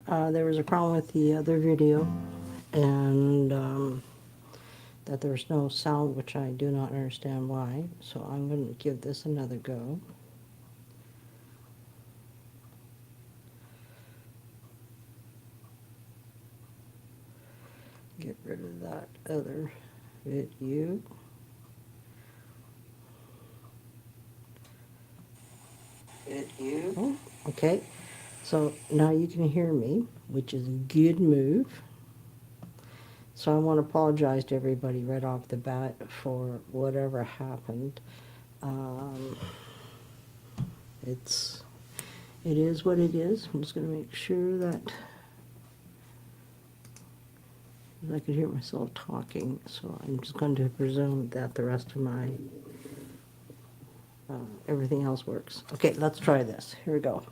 There was a problem with the other video, and that there's no sound, which I do not understand why. So I'm going to give this another go. Get rid of that other video. Oh, okay. So now you can hear me, which is a good move. So I want to apologize to everybody right off the bat for whatever happened. It is what it is. I'm just going to make sure that I could hear myself talking. So I'm just going to presume that the rest of my everything else works. Okay, let's try this. Here we go.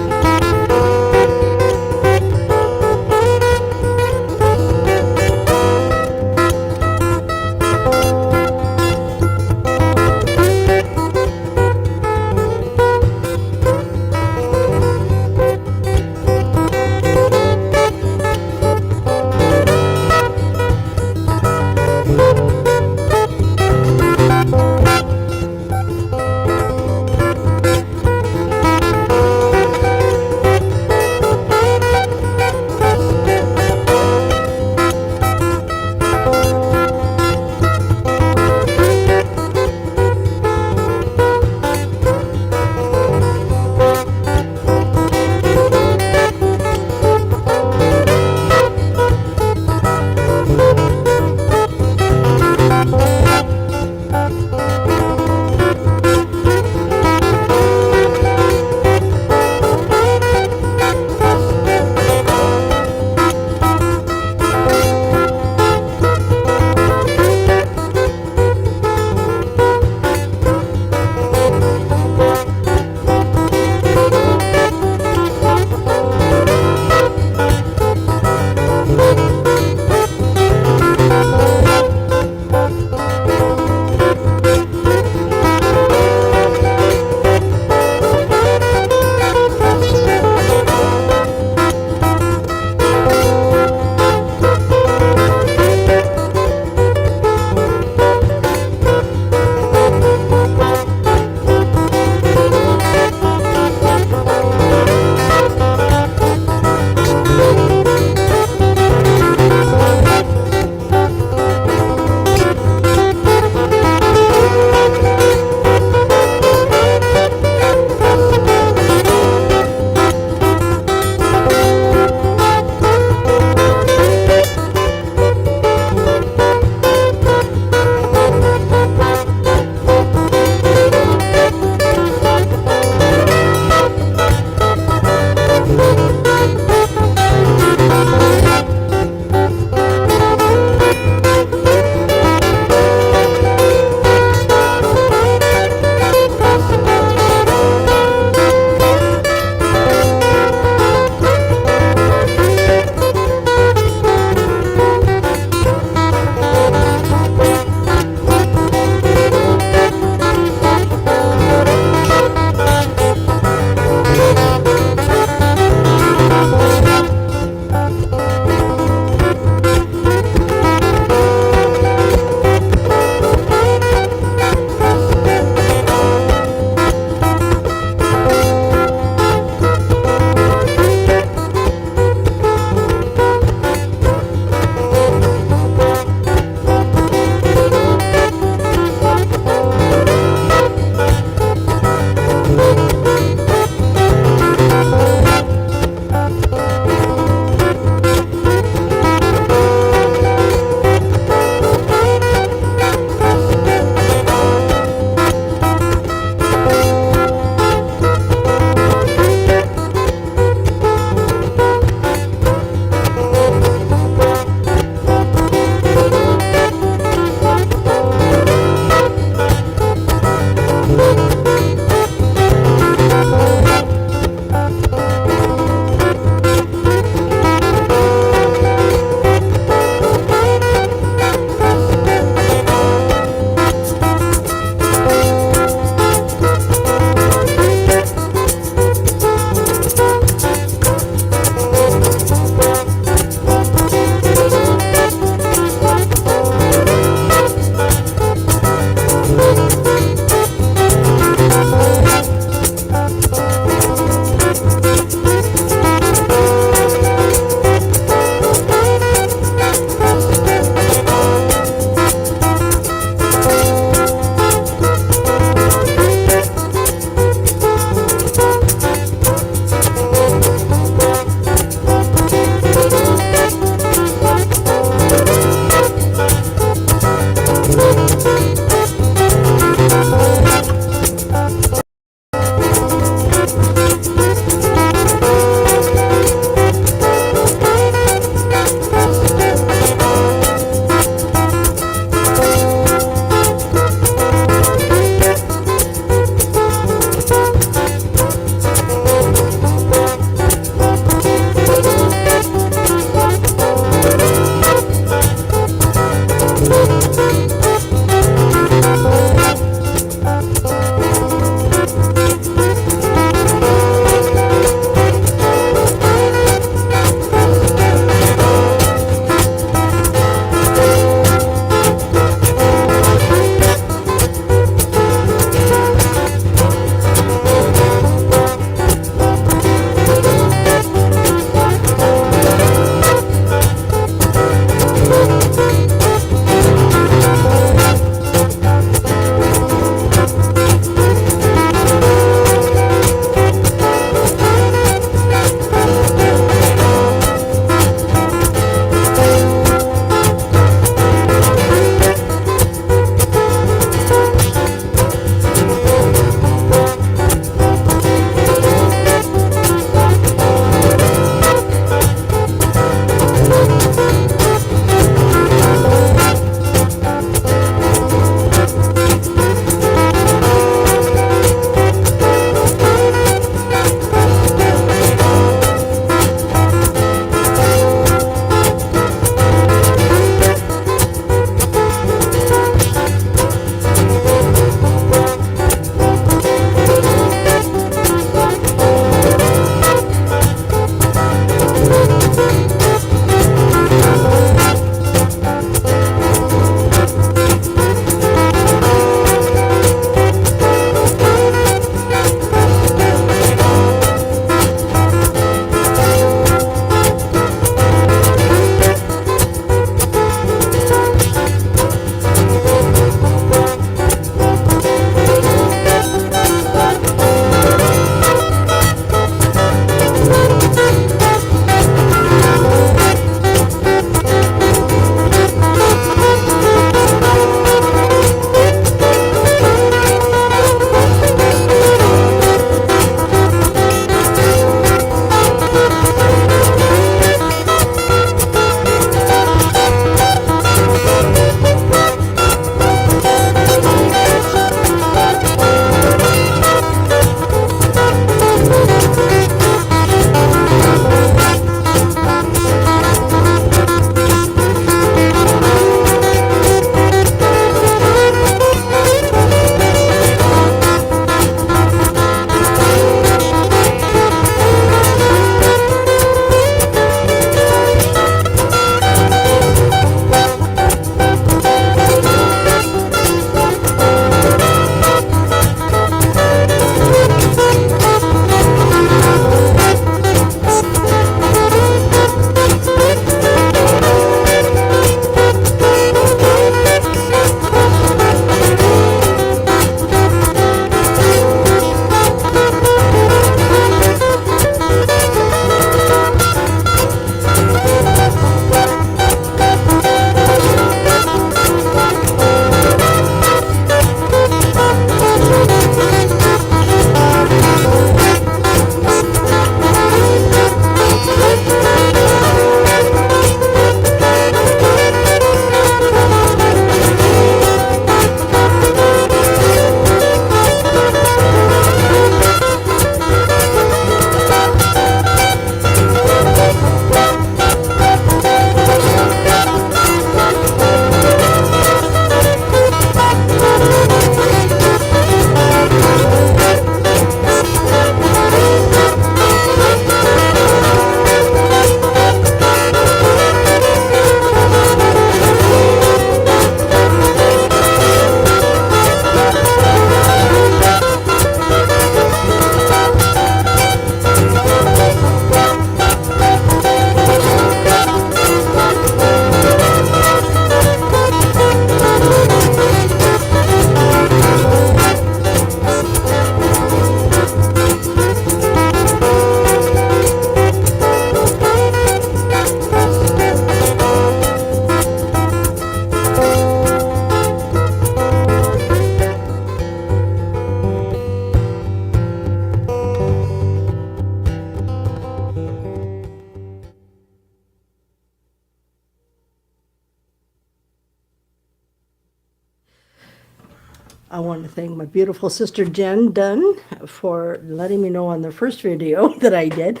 I want to thank my beautiful sister Jen Dunn for letting me know on the first video that I did.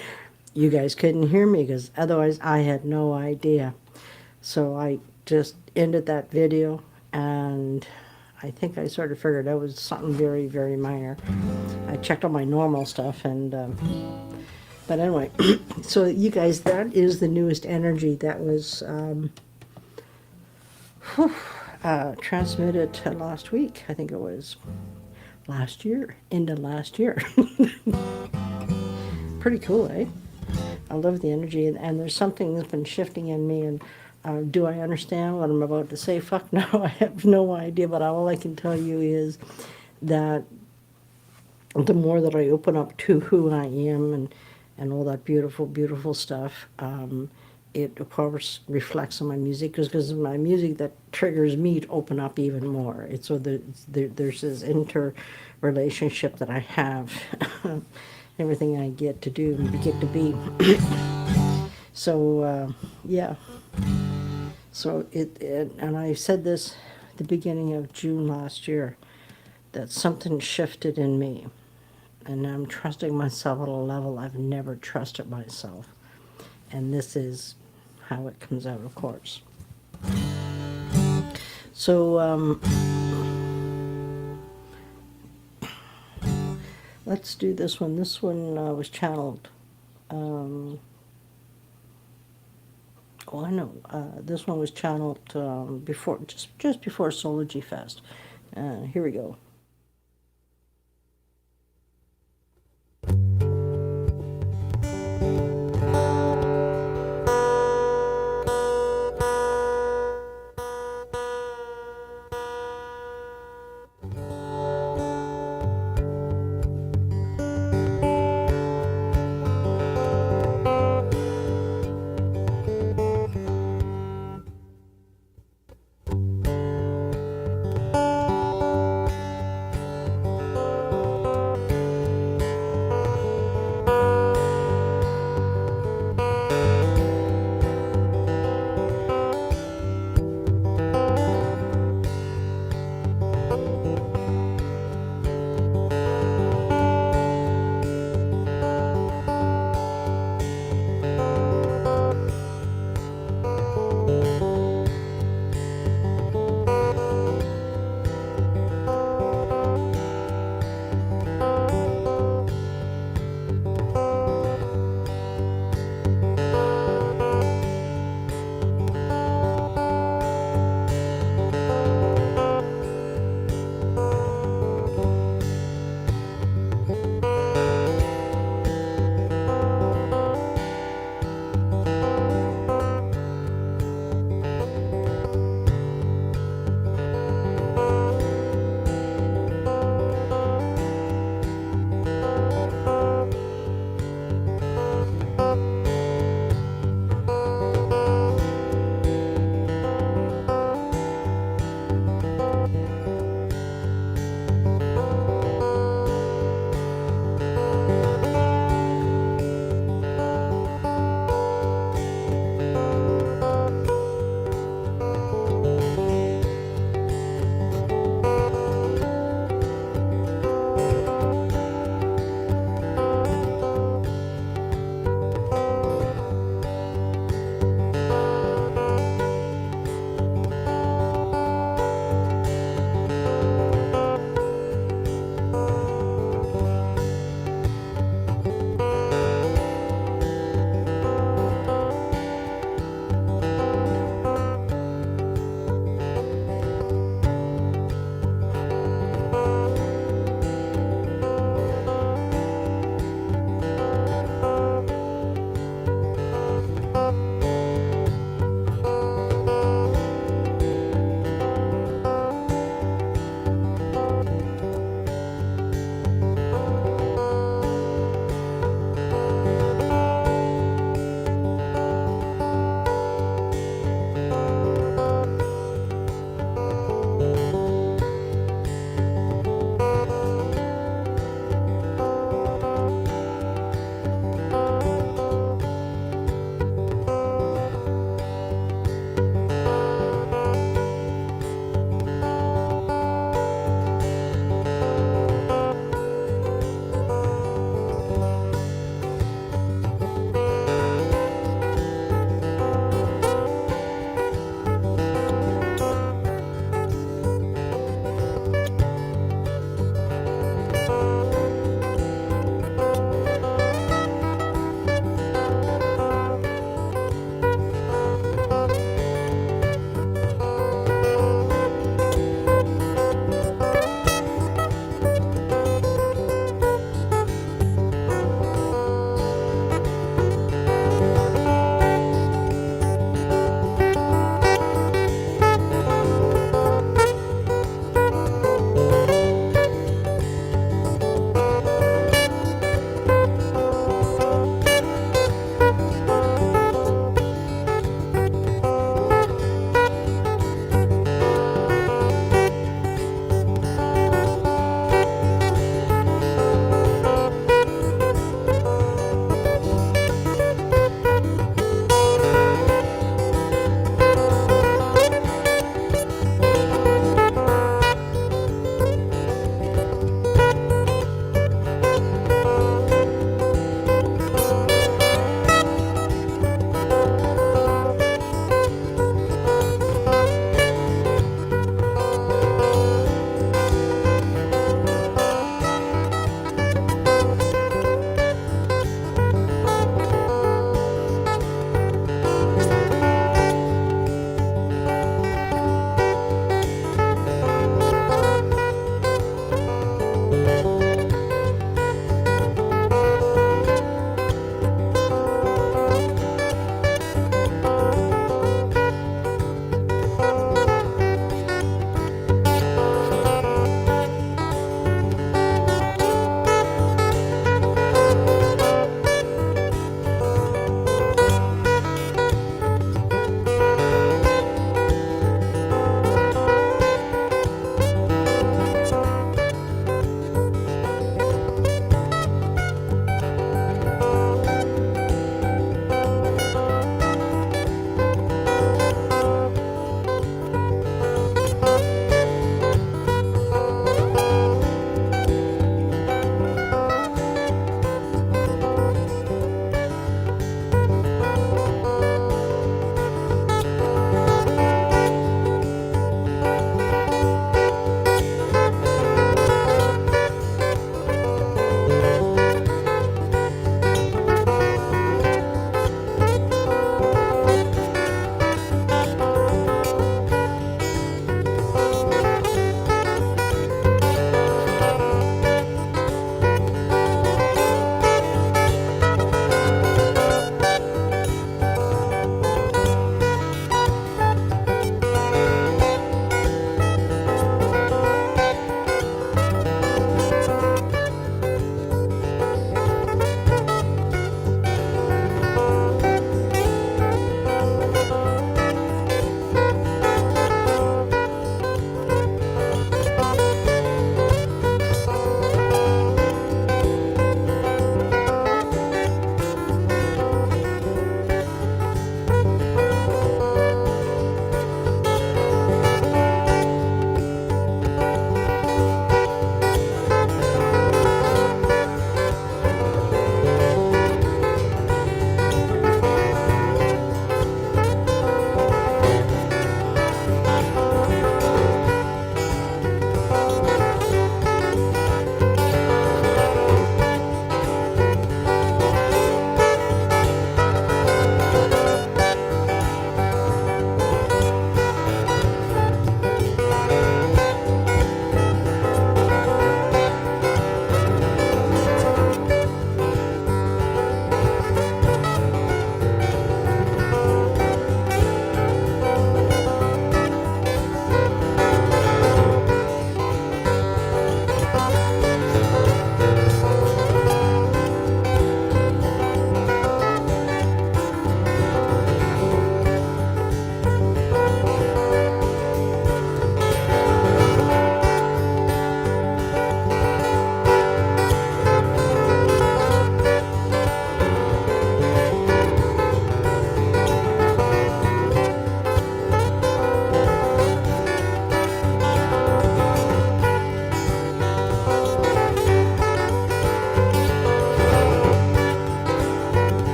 You guys couldn't hear me because otherwise I had no idea. So I just ended that video, and I think I sort of figured that was something very, very minor. I checked all my normal stuff, and but anyway, so you guys, that is the newest energy that was transmitted last week. I think it was last year, into last year. Pretty cool, eh? I love the energy, and there's something that's been shifting in me, and do I understand what I'm about to say? Fuck no, I have no idea, but all I can tell you is that the more that I open up to who I am and all that beautiful, beautiful stuff, it of course reflects on my music, because my music that triggers me to open up even more. It's so there's this interrelationship that I have, everything I get to do and get to be. So yeah. So and I said this at the beginning of June last year, that something shifted in me, and I'm trusting myself at a level I've never trusted myself. And this is how it comes out, of course. So let's do this one. This one was channeled. Oh, I know. This one was channeled before, just before Soulful Fest. Here we go.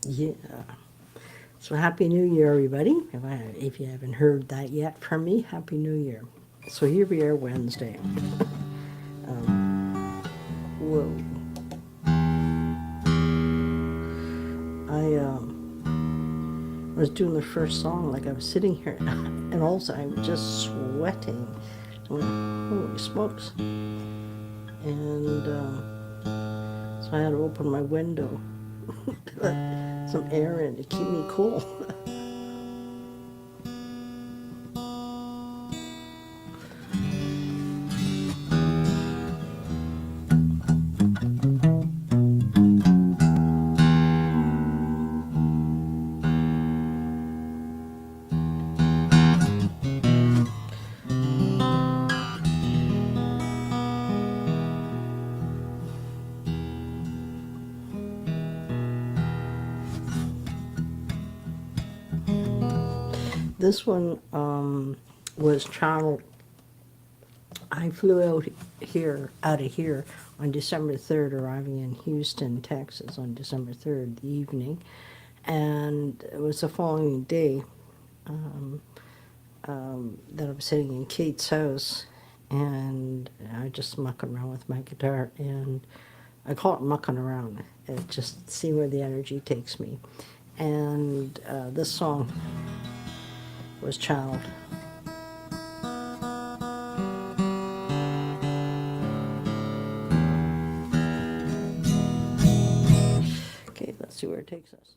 Yeah. So Happy New Year, everybody. If you haven't heard that yet from me, Happy New Year. So here we are Wednesday. Whoa. I was doing the first song, like I was sitting here, and also I was just sweating. I went, holy smokes. And so I had to open my window to let some air in to keep me cool. This one was channeled. I flew out of here on December 3rd, arriving in Houston, Texas on December 3rd, the evening. And it was the following day that I was sitting in Kate's house, and I just mucking around with my guitar. And I call it mucking around. It just see where the energy takes me. And this song was channeled. Okay, let's see where it takes us.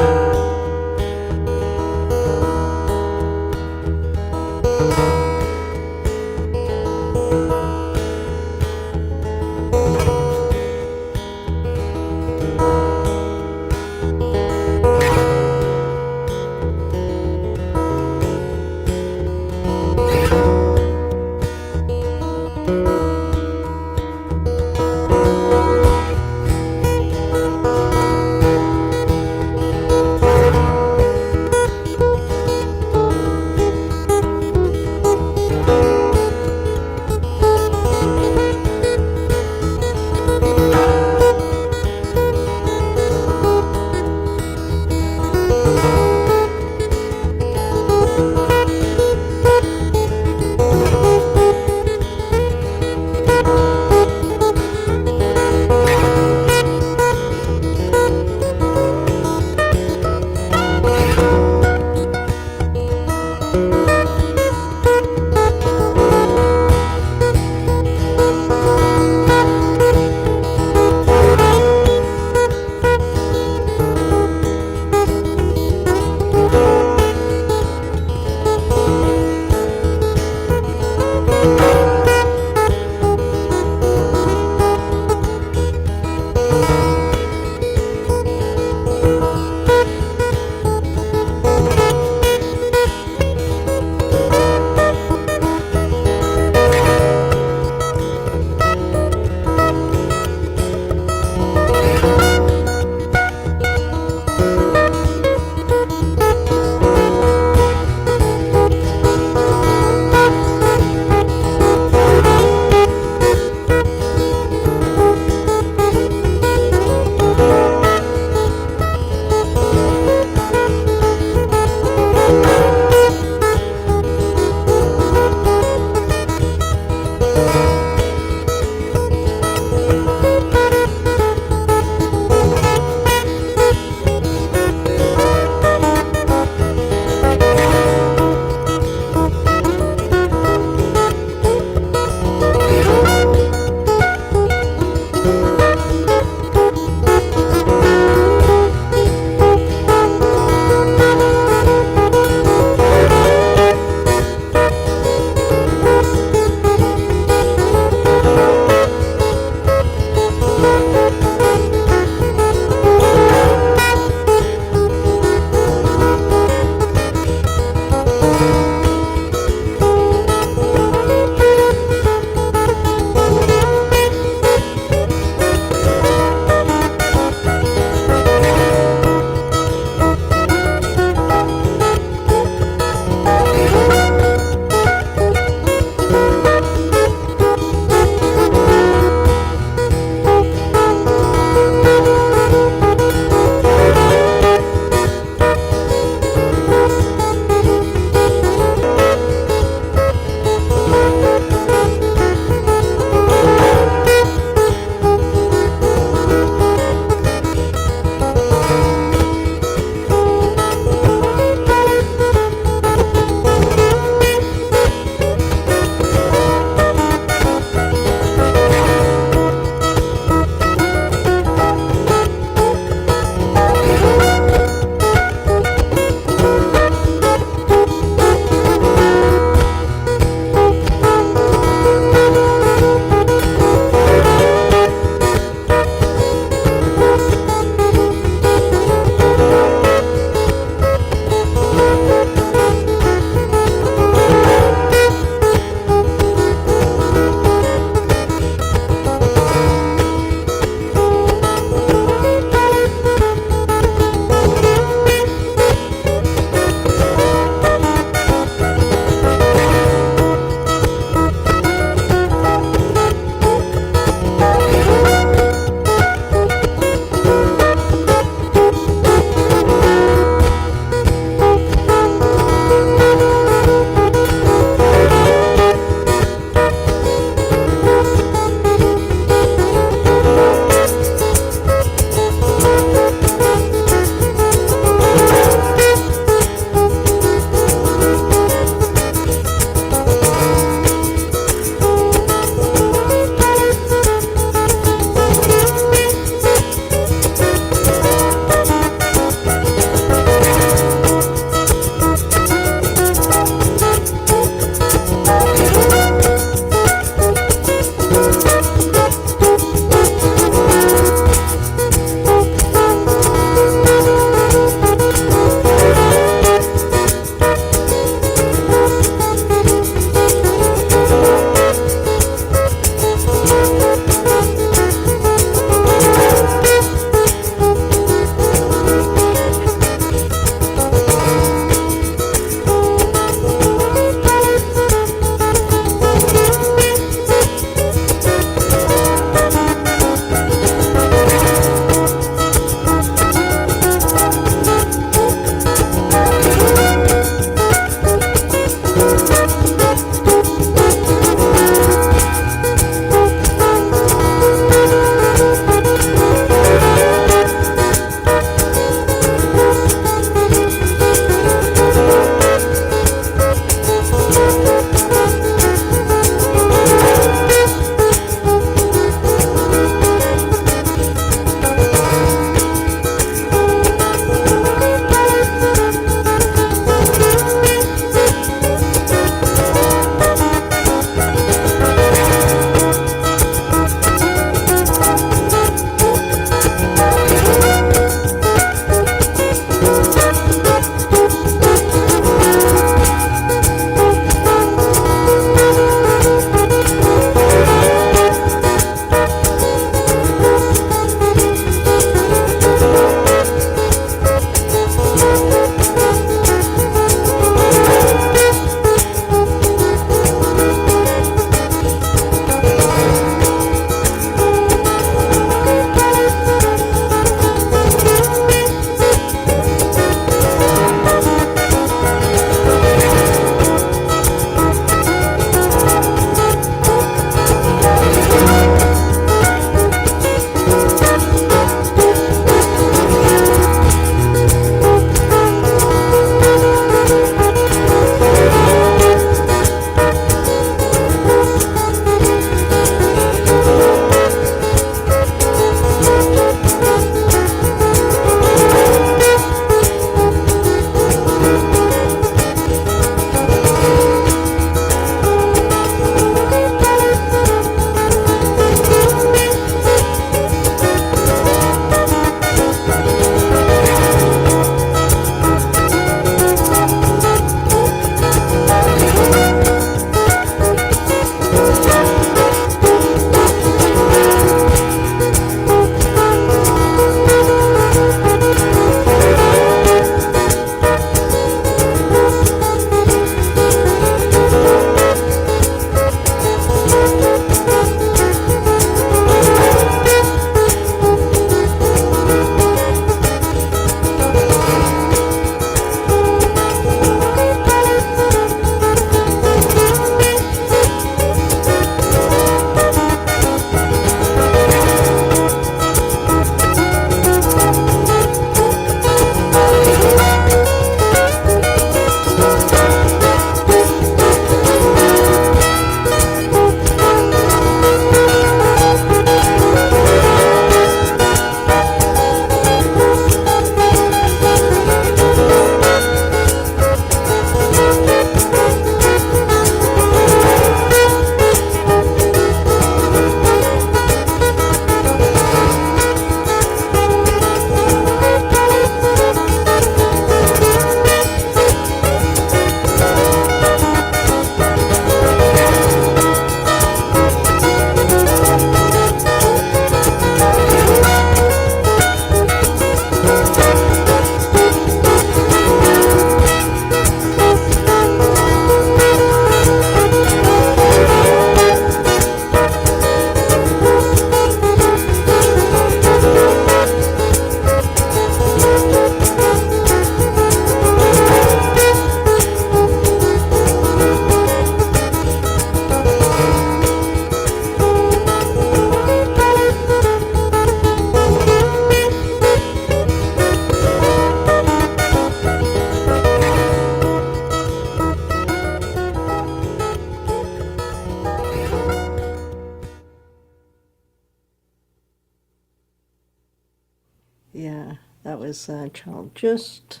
Yeah, that was child just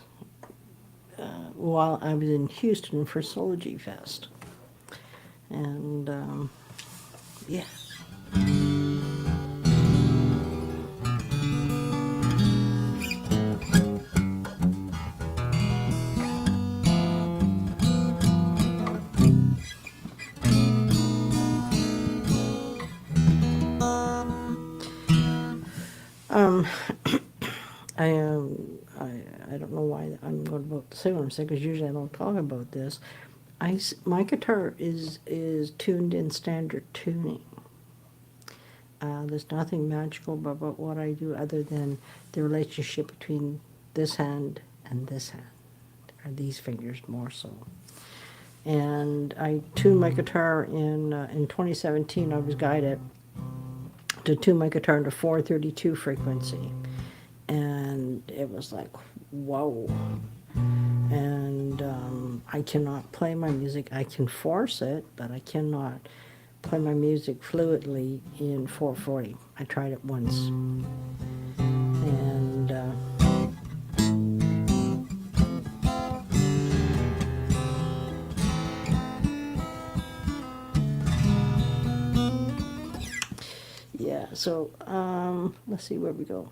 while I was in Houston for Soulgy Fest. And yeah. Um, I don't know why I'm going about to say what I'm saying, because usually I don't talk about this. My guitar is tuned in standard tuning. There's nothing magical about what I do other than the relationship between this hand and this hand, or these fingers more so. And I tuned my guitar in 2017. I was guided to tune my guitar into 432 frequency, and it was like, whoa. And I cannot play my music. I can force it, but I cannot play my music fluidly in 440. I tried it once, and yeah. So let's see where we go.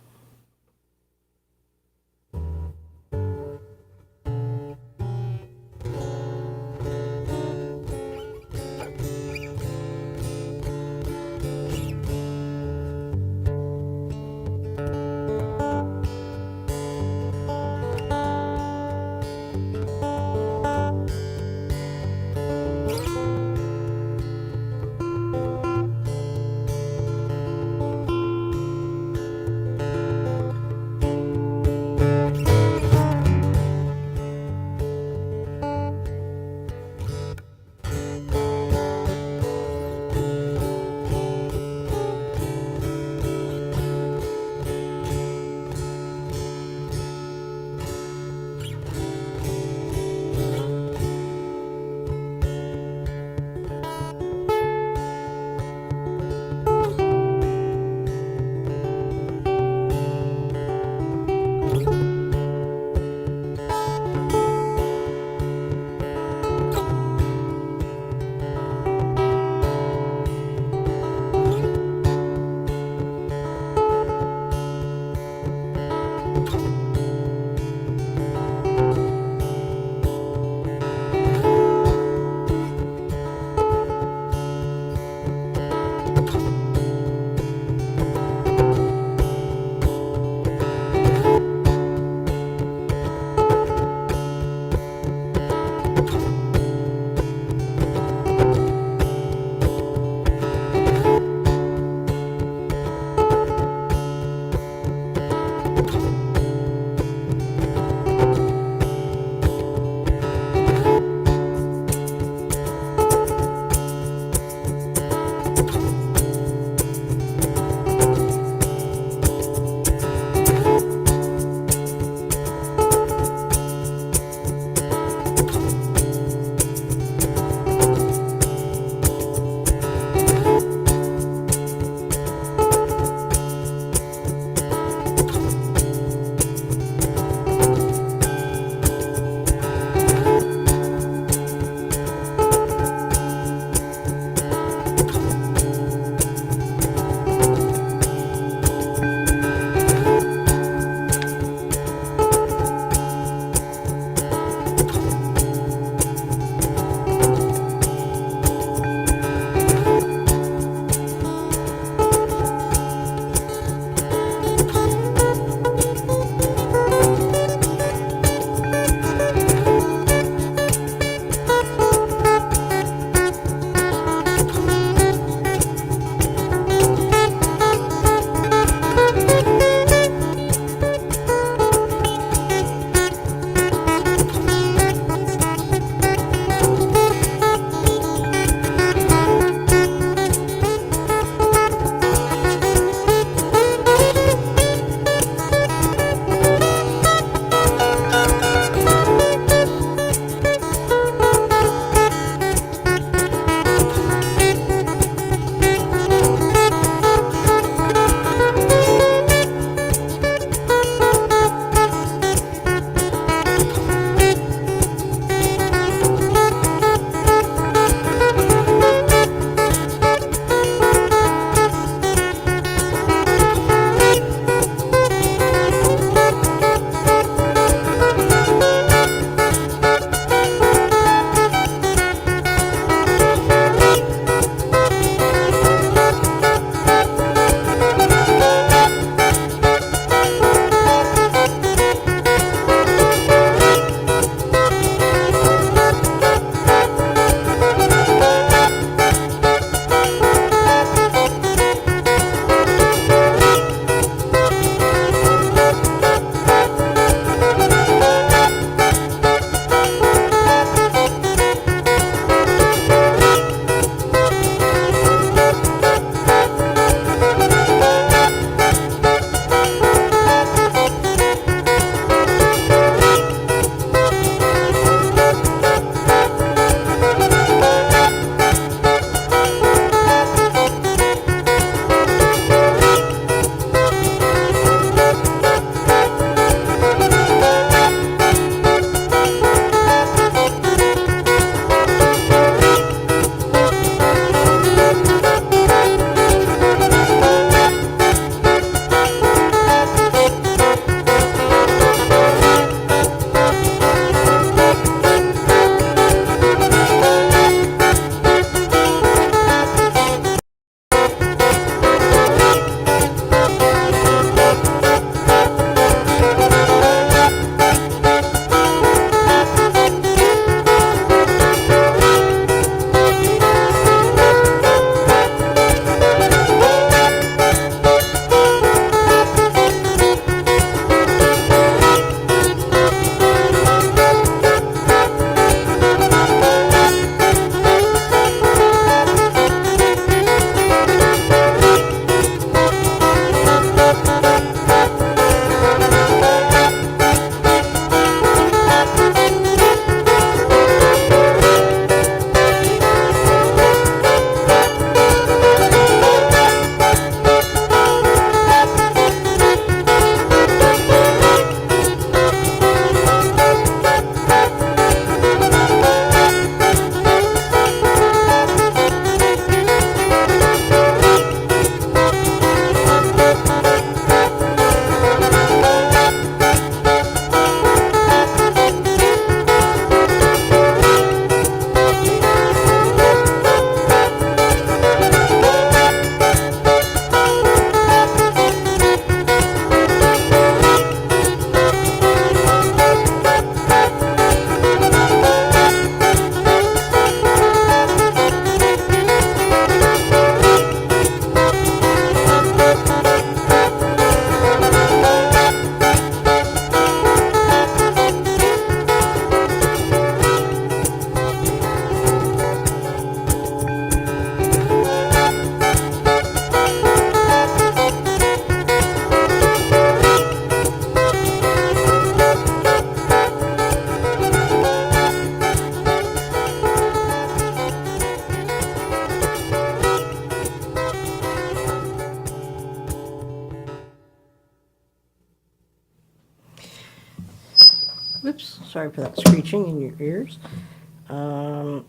Oops, sorry for that screeching in your ears.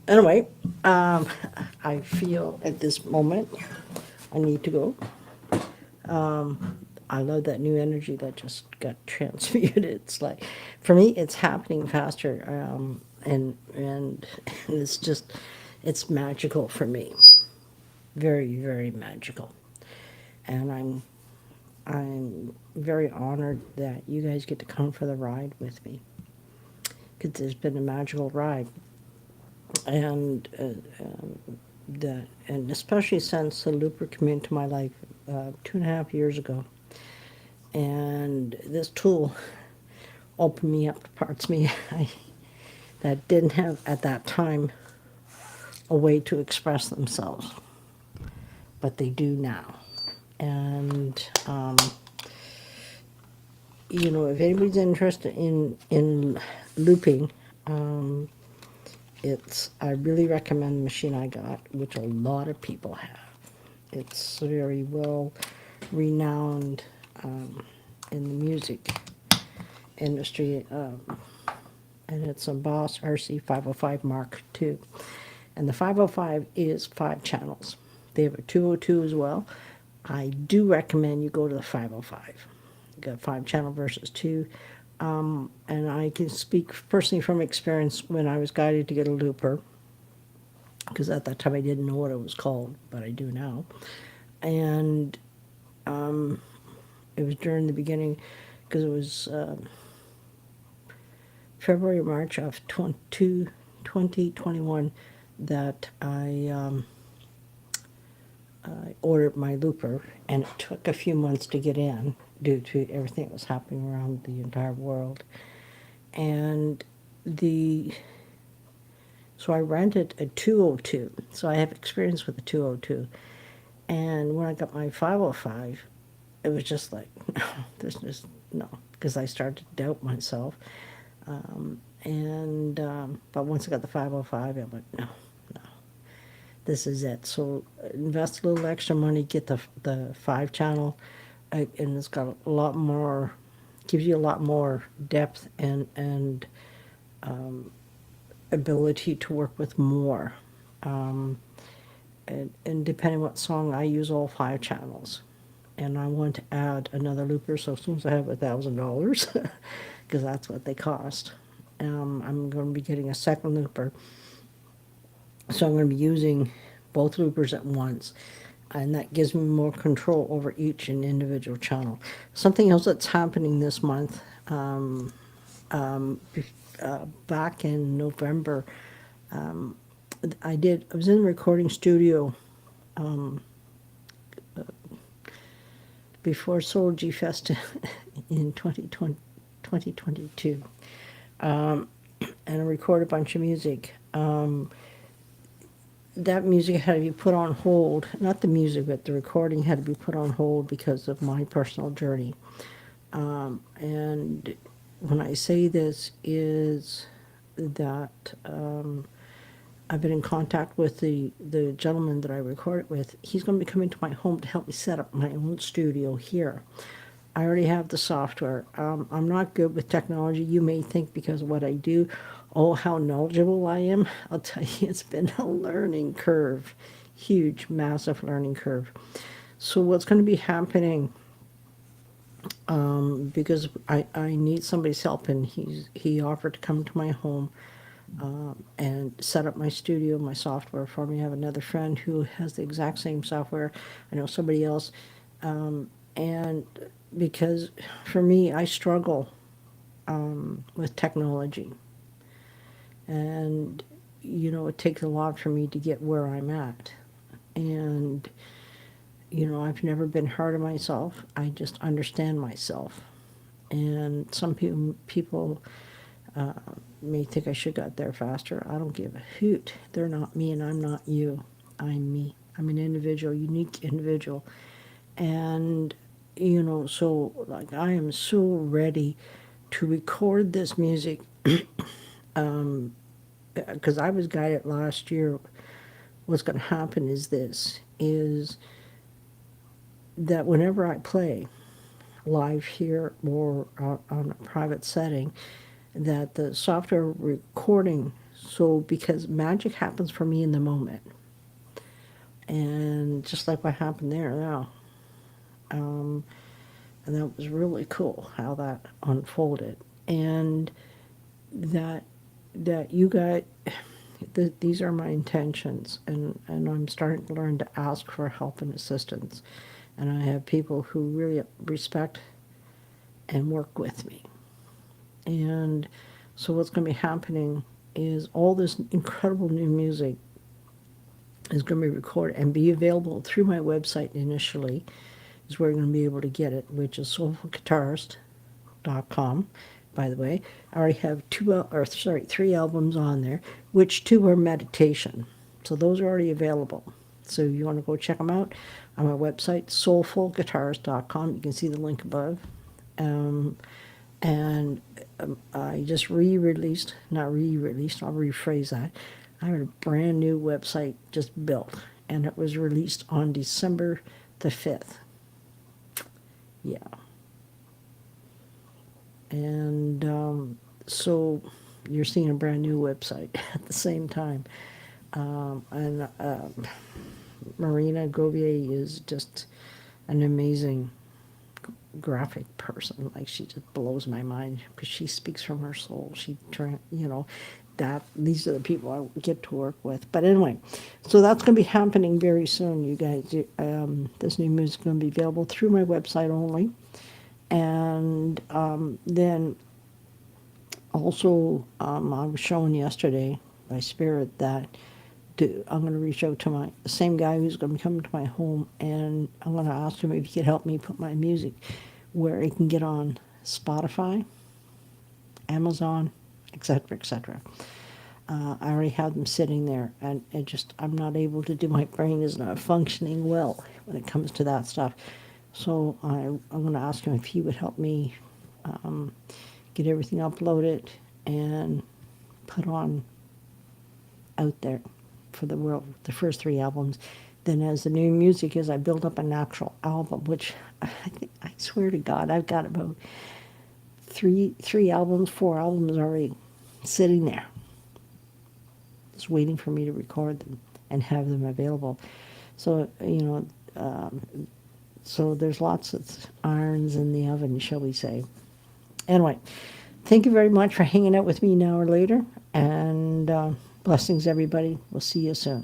Anyway, I feel at this moment I need to go. I love that new energy that just got transmuted. It's like, for me, it's happening faster, and it's just, it's magical for me. Very, very magical. And I'm very honored that you guys get to come for the ride with me, because it's been a magical ride. And and especially since the looper came into my life 2.5 years ago, and this tool opened me up to parts of me that didn't have at that time a way to express themselves, but they do now. And if anybody's interested in looping, um, I really recommend the machine I got, which a lot of people have. It's very well renowned in the music industry, and it's a Boss RC 505 Mark II. And the 505 is 5 channels. They have a 202 as well. I do recommend you go to the 505. You got 5 channel versus 2. And I can speak personally from experience when I was guided to get a looper, because at that time I didn't know what it was called, but I do now. And it was during the beginning, because it was February, March of 2021 that I ordered my looper, and it took a few months to get in due to everything that was happening around the entire world. And so I rented a 202. So I have experience with the 202. And when I got my 505, it was just like, no, there's just no, because I started to doubt myself. But once I got the 505, I'm like, no, this is it. So invest a little extra money, get the 5 channel, and it's got a lot more, gives you a lot more depth and ability to work with more. And depending what song, I use all 5 channels. And I want to add another looper, so as soon as I have $1,000, because that's what they cost, I'm going to be getting a second looper. So I'm going to be using both loopers at once, and that gives me more control over each and individual channel. Something else that's happening this month, back in November, I was in the recording studio before Soul G Fest in 2022, and I recorded a bunch of music. That music had to be put on hold. Not the music, but the recording had to be put on hold because of my personal journey. And when I say this is that I've been in contact with the gentleman that I recorded with. He's going to be coming to my home to help me set up my own studio here. I already have the software. I'm not good with technology. You may think because of what I do, oh, how knowledgeable I am. I'll tell you, it's been a learning curve, huge, massive learning curve. So what's going to be happening, because I need somebody's help, and he offered to come to my home and set up my studio, my software for me. I have another friend who has the exact same software. I know somebody else. And because for me, I struggle with technology. And, it takes a lot for me to get where I'm at. And, I've never been hard on myself. I just understand myself. And some people may think I should got there faster. I don't give a hoot. They're not me and I'm not you. I'm me. I'm an individual, unique individual. And, so like I am so ready to record this music, because I was guided last year. What's going to happen is that whenever I play live here or on a private setting, that the software recording, so because magic happens for me in the moment, and just like what happened there now, and that was really cool how that unfolded, and that you got these are my intentions, and I'm starting to learn to ask for help and assistance, and I have people who really respect and work with me. And so what's going to be happening is all this incredible new music is going to be recorded and be available through my website initially, is where you're going to be able to get it, which is soulfulguitarist.com. By the way, I already have three albums on there, which two are meditation. So those are already available. So you want to go check them out on my website, soulfulguitarist.com. You can see the link above. Um, and I just not re-released, I'll rephrase that. I have a brand new website just built, and it was released on December the 5th. Yeah. And so you're seeing a brand new website at the same time. And Marina Govier is just an amazing graphic person. Like, she just blows my mind because she speaks from her soul. These are the people I get to work with. But anyway, so that's going to be happening very soon, you guys. This new music is going to be available through my website only. And then also, I was shown yesterday by Spirit that I'm going to reach out to the same guy who's going to be coming to my home, and I'm going to ask him if he could help me put my music where it can get on Spotify, Amazon, etc., etc. I already have them sitting there, and I'm not able to do. My brain is not functioning well when it comes to that stuff. So I'm going to ask him if he would help me get everything uploaded and put on out there for the world, the first three albums. Then as the new music is, I build up an actual album, which I swear to God, I've got about four albums already sitting there, just waiting for me to record them and have them available. So, so there's lots of irons in the oven, shall we say. Anyway, thank you very much for hanging out with me an hour later, and blessings, everybody. We'll see you soon.